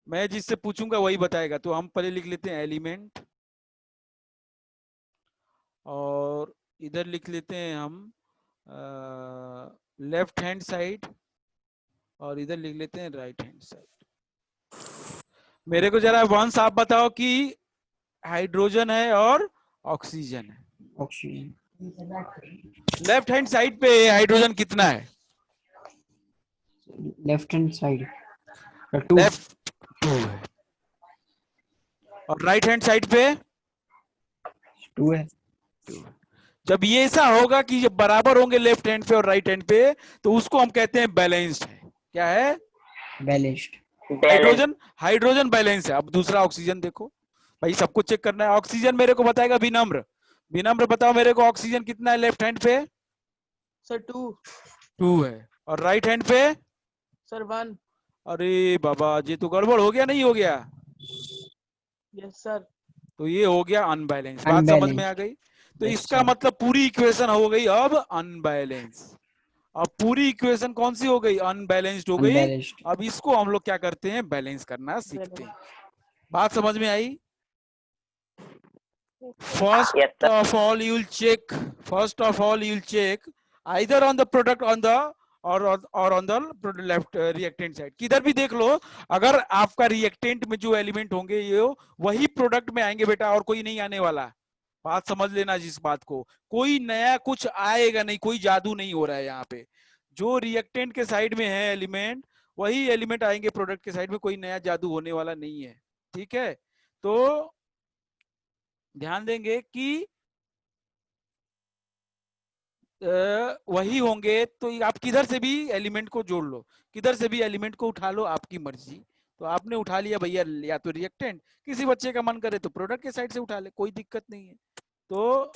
मैं जिससे पूछूंगा वही बताएगा। तो हम पहले लिख लेते हैं एलिमेंट, और इधर लिख लेते हैं हम लेफ्ट हैंड साइड, और इधर लिख लेते हैं राइट हैंड साइड। मेरे को जरा वंश आप बताओ कि हाइड्रोजन है और ऑक्सीजन है। ऑक्सीजन। लेफ्ट हैंड साइड पे हाइड्रोजन कितना है? Left hand side 2। लेफ्ट 2 है, और राइट हैंड साइड पे 2 है। 2 है। जब ये ऐसा होगा कि ये बराबर होंगे लेफ्ट हैंड पे और राइट हैंड पे, तो उसको हम कहते हैं बैलेंस्ड है। क्या है? बैलेंस्ड। हाइड्रोजन, हाइड्रोजन बैलेंस है। अब दूसरा ऑक्सीजन देखो भाई, सबको चेक करना है। ऑक्सीजन मेरे को बताएगा विनम्र, विनम्र बताओ मेरे को ऑक्सीजन कितना है लेफ्ट हैंड पे? सर 2। 2 है, और राइट हैंड पे? सर 1। अरे बाबा, ये तो गड़बड़ हो गया, नहीं हो गया? Yes sir. तो ये हो गया अनबैलेंस। बात समझ में आ गई? तो Yes, इसका sir. मतलब पूरी इक्वेशन हो गई अब अनबैलेंस। अब पूरी इक्वेशन कौन सी हो गई? अनबैलेंस्ड हो गई। अनबैलेंस्ड। अब इसको हम लोग क्या करते हैं? बैलेंस करना सीखते हैं। बात समझ में आई? First Yes, sir. of all, you'll check. First of all, you'll check either on the product on the or on the left reactant side. किधर भी देख लो, अगर आपका रिएक्टेंट में जो एलिमेंट होंगे ये वही प्रोडक्ट में आएंगे बेटा, और कोई नहीं आने वाला। बात समझ लेना जिस बात को, कोई नया कुछ आएगा नहीं, कोई जादू नहीं हो रहा है यहाँ पे। जो रिएक्टेंट के साइड में है एलिमेंट, वही एलिमेंट आएंगे प्रोडक्ट के साइड में, कोई नया जादू होने वाला नहीं है। ठीक है, तो ध्यान देंगे कि वही होंगे। तो आप किधर से भी एलिमेंट को जोड़ लो, किधर से भी एलिमेंट को उठा लो, आपकी मर्जी। तो आपने उठा लिया भैया, या तो रिएक्टेंट, किसी बच्चे का मन करे तो प्रोडक्ट के साइड से उठा ले, कोई दिक्कत नहीं है। तो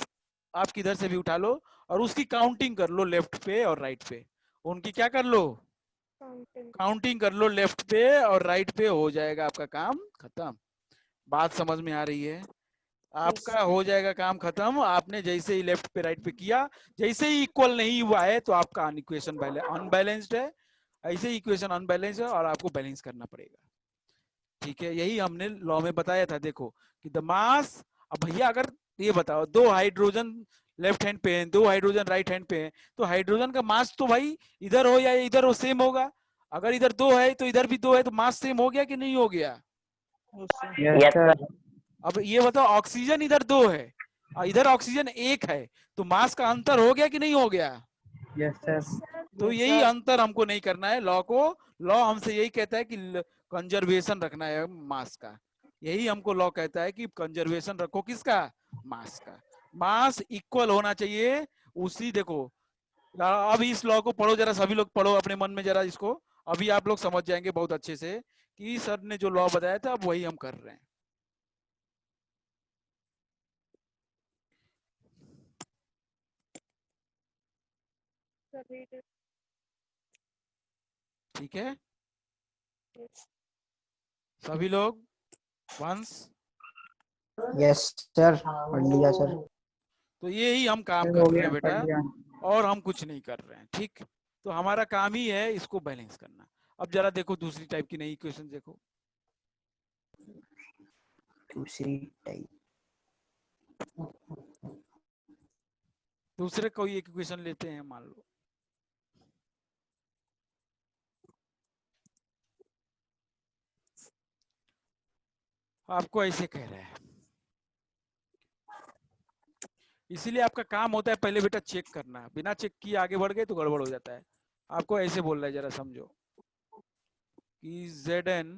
आप किधर से भी उठा लो, और उसकी काउंटिंग कर लो लेफ्ट पे और राइट पे। उनकी क्या कर लो? काउंटिंग कर लो लेफ्ट पे और राइट पे, हो जाएगा आपका काम खत्म। बात समझ में आ रही है? आपका हो जाएगा काम खत्म। आपने जैसे ही लेफ्ट पे राइट पे किया, जैसे ही इक्वल नहीं हुआ है तो आपका इक्वेशन अनबैलेंस्ड है। ऐसे ही इक्वेशन अनबैलेंस्ड है और आपको बैलेंस करना पड़ेगा। ठीक है, यही हमने लॉ में बताया था। देखो कि द मास, अब भैया अगर ये बताओ, 2 हाइड्रोजन लेफ्ट हैंड पे है, 2 हाइड्रोजन राइट हैंड पे है, तो हाइड्रोजन का मास तो भाई इधर हो या इधर हो सेम होगा। अगर इधर 2 है तो इधर भी 2 है, तो मास सेम हो गया कि नहीं हो गया? Yes, sir. अब ये बताओ, ऑक्सीजन इधर 2 है और इधर ऑक्सीजन 1 है, तो मास का अंतर हो गया कि नहीं हो गया? Yes sir. तो यही अंतर हमको नहीं करना है लॉ को। लॉ हमसे यही कहता है कि कंजर्वेशन रखना है मास का। यही हमको लॉ कहता है कि कंजर्वेशन रखो किसका? मास का। मास इक्वल होना चाहिए। उसी देखो, अब इस लॉ को पढ़ो जरा, सभी लोग पढ़ो अपने मन में जरा इसको। अभी आप लोग समझ जाएंगे बहुत अच्छे से कि सर ने जो लॉ बताया था अब वही हम कर रहे हैं। ठीक है, सभी लोग वंस। यस सर, पढ़ लिया सर। तो यही हम काम कर रहे हैं बेटा, और हम कुछ नहीं कर रहे हैं। ठीक, तो हमारा काम ही है इसको बैलेंस करना। अब जरा देखो दूसरी टाइप की नई इक्वेशन देखो। दूसरी टाइप। दूसरे कोई एक इक्वेशन लेते हैं, मान लो आपको ऐसे कह रहा है, इसीलिए आपका काम होता है पहले बेटा चेक करना। बिना चेक किए आगे बढ़ गए तो गड़बड़ हो जाता है। आपको ऐसे बोल रहा है, जरा समझो कि Zn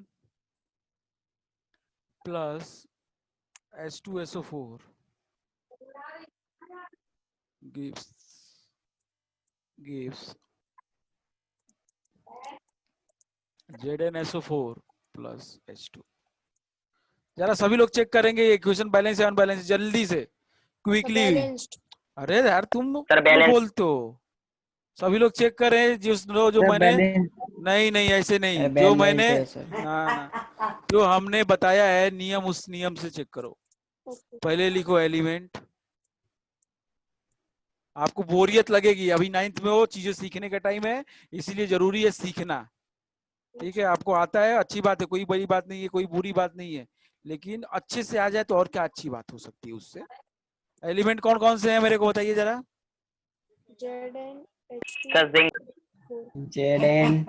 plus H2SO4 gives ZnSO4 plus H2। जरा सभी लोग चेक करेंगे ये इक्वेशन बैलेंस है अनबैलेंस, जल्दी से क्विकली। अरे यार तुम Sir, balance. बोलते हो, सभी लोग चेक करें। जो मैंने नहीं नहीं ऐसे नहीं, अरे जो बैलेंस्ड मैंने है सर। ना जो हमने बताया है नियम, उस नियम से चेक करो। Okay. पहले लिखो एलिमेंट। आपको बोरियत लगेगी, अभी 9th में हो, चीजें सीखने का टाइम है, इसीलिए जरूरी है सीखना। ठीक है, आपको आता है, अच्छी बात है, कोई बड़ी बात नहीं है, कोई बुरी बात नहीं है, लेकिन अच्छे से आ जाए तो और क्या अच्छी बात हो सकती है उससे। एलिमेंट कौन कौन से हैं मेरे को बताइए जरा। Zn H2 sir zinc. O. Z N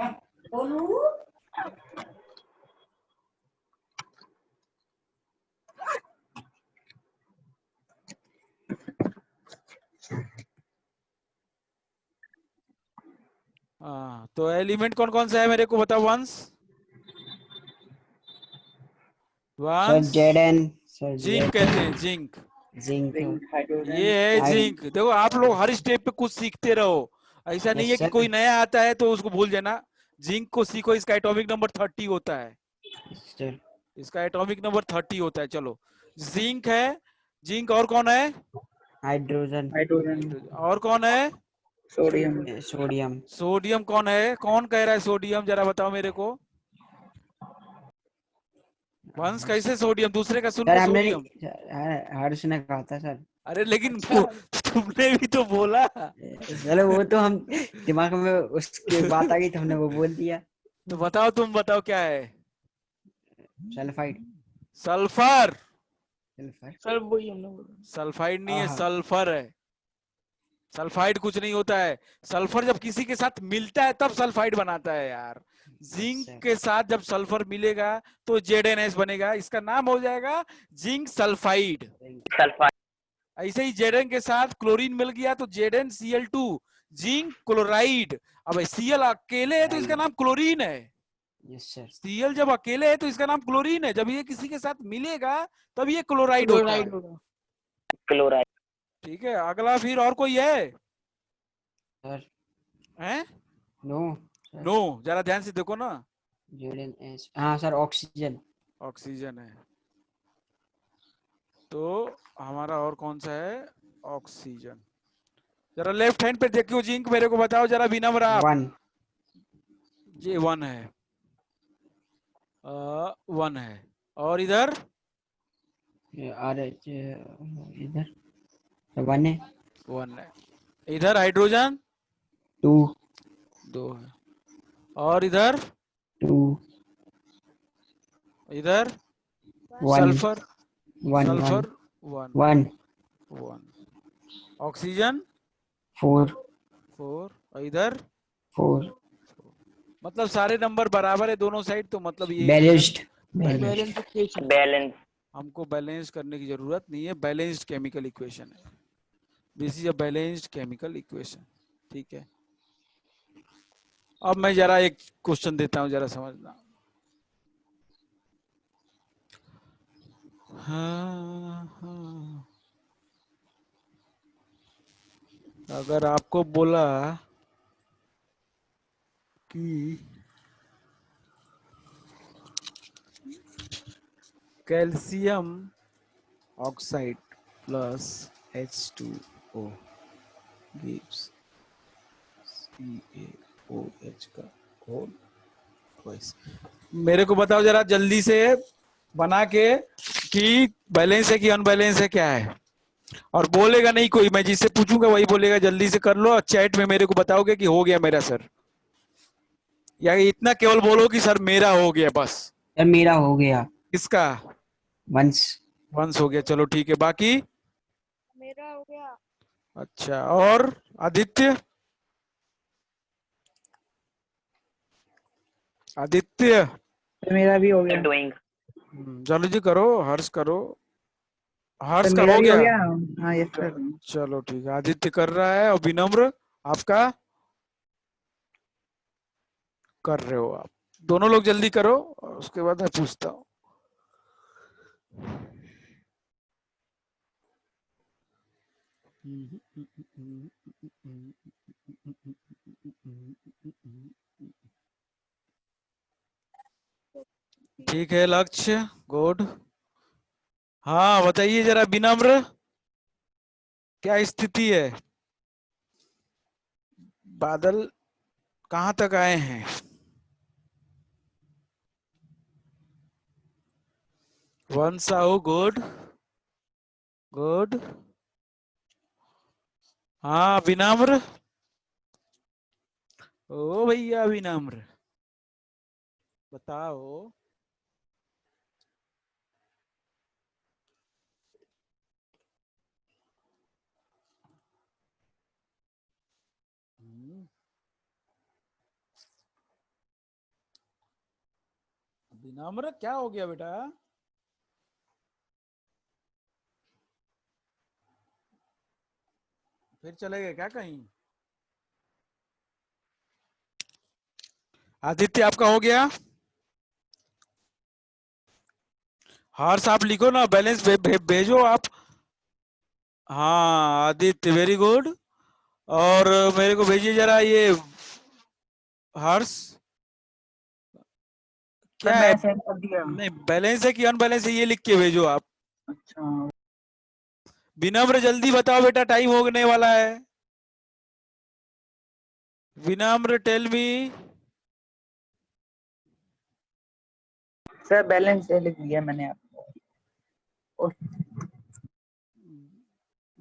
हाँ, तो एलिमेंट कौन कौन सा है मेरे को बताओ once. Sir once Z N sir zinc कहते हैं, जिंक। जिंक ये है हाइड जिंक। देखो आप लोग हर स्टेप पे कुछ सीखते रहो, ऐसा नहीं यस है कि सर कोई नया आता है तो उसको भूल जाना। जिंक को सीखो, इसका एटॉमिक नंबर 30 होता है, सर इसका एटॉमिक नंबर 30 होता है। चलो, जिंक है, जिंक। और कौन है? हाइड्रोजन और कौन है? Sodium sodium. कौन है, कौन कह रहा है सोडियम, जरा बताओ मेरे को। वंश कैसे सोडियम, दूसरे का सुन सर के हमने सोडियम? नहीं हर्ष ने कहा था सर। अरे लेकिन तुमने भी तो बोला। चलो वो तो हम दिमाग में उसकी बात आ गई तो हमने वो बोल दिया। तो बताओ, तुम बताओ क्या है? Sulphide sulphur. सल्फर सर वही हमने बोला। सल्फाइड नहीं है, आहा सल्फर है। सल्फाइड कुछ नहीं होता है। सल्फर जब किसी के साथ मिलता है तब सल्फाइड बनाता है यार। जिंक सर के साथ जब सल्फर मिलेगा तो ZnS बनेगा, इसका नाम हो जाएगा जिंक सल्फाइड। सल्फाइड। ऐसे ही Zn के साथ क्लोरीन मिल गया तो ZnCl2, जिंक क्लोराइड। अब Cl अकेले है तो इसका नाम क्लोरीन है। यस सर Cl जब अकेले है तो इसका नाम क्लोरीन है, जब ये किसी के साथ मिलेगा तब ये क्लोराइड होता है। क्लोराइड होगा। क्लोराइड। ठीक है, अगला फिर और कोई है? सर हैं? नो नो, जरा ध्यान से देखो ना। जेडएनएस हाँ सर ऑक्सीजन ऑक्सीजन है, तो हमारा और कौन सा है? ऑक्सीजन। जरा लेफ्ट हैंड पे देखियो जिंक, मेरे को बताओ जरा विनम्र आप। 1 ये 1 है, 1 है। और इधर और इधर 1 है 1 है। इधर हाइड्रोजन 2 2 है। और इधर 2 इधर 1 सल्फर 1 सल्फर 1 1 1। ऑक्सीजन 4 4। और इधर 4 मतलब सारे नंबर बराबर है दोनों साइड, तो मतलब ये balanced balanced. Balance equation. Balance. हमको बैलेंस करने की जरूरत नहीं है, बैलेंस्ड केमिकल इक्वेशन है। This is a balanced chemical equation. ठीक है, अब मैं जरा एक क्वेश्चन देता हूं, जरा समझना। हाँ, अगर आपको बोला कि calcium oxide plus H2O gives CaOH का होल ट्वाइस। मेरे को बताओ जरा जल्दी से बना के कि बैलेंस है कि अनबैलेंस है, क्या है। और बोलेगा नहीं कोई, मैं जिससे पूछूंगा वही बोलेगा, जल्दी से कर लो। और चैट में मेरे को बताओगे कि हो गया मेरा सर, या इतना केवल बोलो कि सर मेरा हो गया बस। सर मेरा हो गया किसका? वंस वंश हो गया, चलो ठीक है। बाकी मेरा हो गया। अच्छा, और आदित्य? आदित्य मेरा भी हो गया। डूइंग। चलो जी करो, हर्ष करो। हर्ष सर का मेरा हो भी हो गया? गया। हाँ यस सर। चलो ठीक है, आदित्य कर रहा है। और विनम्र आपका? कर रहे हो आप दोनों लोग, जल्दी करो और उसके बाद मैं पूछता हूँ। ठीक है लक्ष्य, गुड। हाँ बताइए जरा विनम्र, क्या स्थिति है? बादल कहाँ तक आए हैं? One Sahu, good good. हाँ विनम्र, ओ भैया विनम्र, बताओ। विनम्र क्या हो गया बेटा? फिर चले गए क्या कहीं? आदित्य आपका हो गया? हर्ष आप लिखो ना, बैलेंस भेजो आप। हाँ आदित्य वेरी गुड। और मेरे को भेजिए जरा ये हर्ष, क्या है? मैं सेंड कर दिया। नहीं बैलेंस है कि अनबैलेंस है, ये लिख के भेजो आप। अच्छा विनम्र जल्दी बताओ बेटा, टाइम होने वाला है। विनम्र टेल मी। सर बैलेंस लिख दिया मैंने आपको।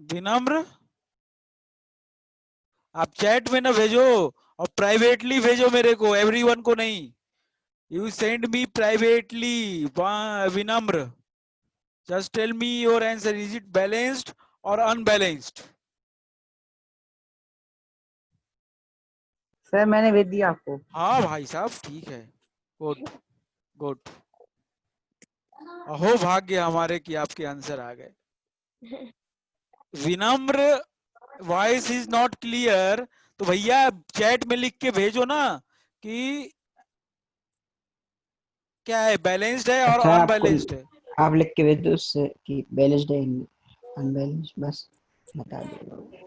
विनम्र आप चैट में ना भेजो, और प्राइवेटली भेजो मेरे को, एवरीवन को नहीं। You send me privately. Vinamra just tell me your answer, is it balanced और अनबैलेंस्ड? सर मैंने भेज दिया आपको। हाँ भाई साहब ठीक है, गुड गुड। अहो भाग्य हमारे कि आपके आंसर आ गए। विनम्र वॉइस इज नॉट क्लियर, तो भैया चैट में लिख के भेजो ना कि क्या है, बैलेंस्ड है और अच्छा अनबैलेंस्ड है। आप लिख के भेज दो उससे कि बैलेंस्ड है अनबैलेंस्ड, बस बता दो।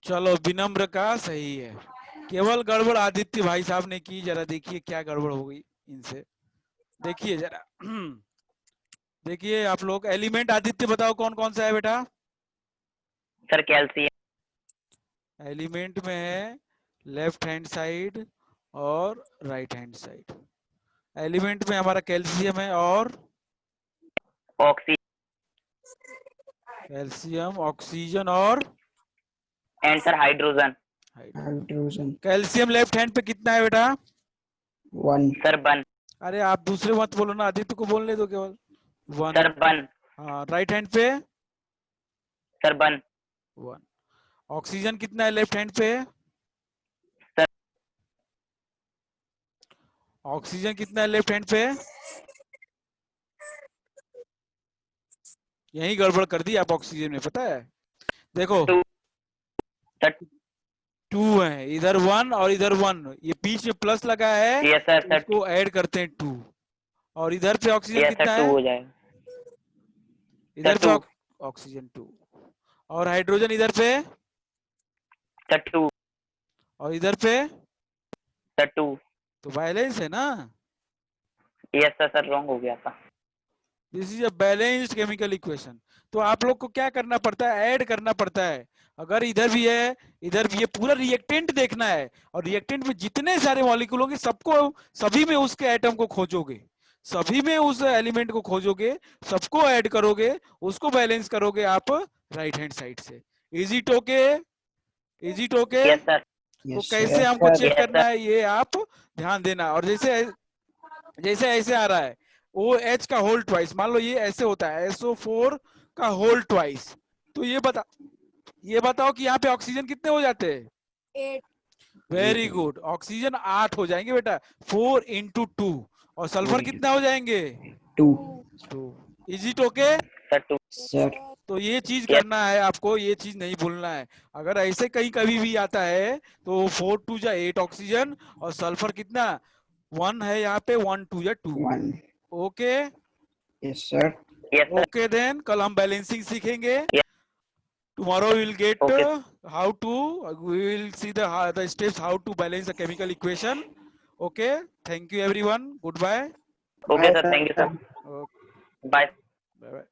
चलो विनम्र का सही है, केवल गड़बड़ आदित्य भाई साहब ने की। जरा देखिए क्या गड़बड़ हो गई इनसे, देखिए जरा। देखिए आप लोग, एलिमेंट आदित्य बताओ कौन कौन सा है बेटा? Sir calcium. एलिमेंट में है लेफ्ट हैंड साइड और राइट हैंड साइड। एलिमेंट में हमारा कैल्शियम है और ऑक्सीजन कैल्शियम, ऑक्सीजन और and sir hydrogen. Hydrogen calcium left hand पे कितना है बेटा? 1। Sir one. अरे आप दूसरे मत बोलो ना, आदित्य को बोलने दो केवल। वन। Sir one. हाँ राइट हैंड पे सर वन। वन। ऑक्सीजन कितना है लेफ्ट हैंड पे? सर ऑक्सीजन कितना है लेफ्ट हैंड पे? यही गड़बड़ कर दी आप ऑक्सीजन में, पता है? देखो टू। सर 2 है, इधर 1 और इधर 1, ये बीच में प्लस लगा है यस सर। तो सर इसको ऐड करते हैं 2। और इधर पे ऑक्सीजन यस सर कितना टू है? हो जाएगा। इधर सर पे 2। ऑक्सीजन 2। और हाइड्रोजन इधर पे, सर 2। और इधर पे, सर 2। तो बैलेंस है ना? Yes sir. सर रॉन्ग हो गया था। This is a balanced chemical equation. तो आप लोग को क्या करना पड़ता है, ऐड करना पड़ता है। अगर इधर भी है इधर भी, ये पूरा रिएक्टेंट देखना है, और रिएक्टेंट में जितने सारे मॉलिक्यूल होंगे सबको, सभी में उसके एटम को खोजोगे, सभी में उस एलिमेंट को खोजोगे, सबको ऐड करोगे, उसको बैलेंस करोगे आप राइट हैंड साइड से। Is it okay? Is it okay? Yes sir. तो यस कैसे सर। हमको चेक यस करना सर। है ये आप ध्यान देना। और जैसे जैसे ऐसे आ रहा है ओ एच का होल ट्वाइस, मान लो ये ऐसे होता है SO4 का होल ट्वाइस, तो ये बताओ कि यहाँ पे ऑक्सीजन कितने हो जाते हैं? 8. वेरी गुड, ऑक्सीजन 8 हो जाएंगे बेटा, 4 into 2। और सल्फर कितना हो जाएंगे? 2 2। Is it okay? Sir 2। Sir. तो ये चीज Yes. करना है आपको, ये चीज नहीं भूलना है। अगर ऐसे कहीं कभी भी आता है तो 4 2 जा 8 ऑक्सीजन, और सल्फर कितना 1 है यहाँ पे, 1 2 जा 2। 1। Okay yes sir. Yes sir. Okay then कल हम बैलेंसिंग सीखेंगे। Yes. Tomorrow we will get Okay. how to, we will see the steps how to balance the chemical equation. Okay, thank you everyone, goodbye. Okay sir, thank you sir, okay bye. Bye bye.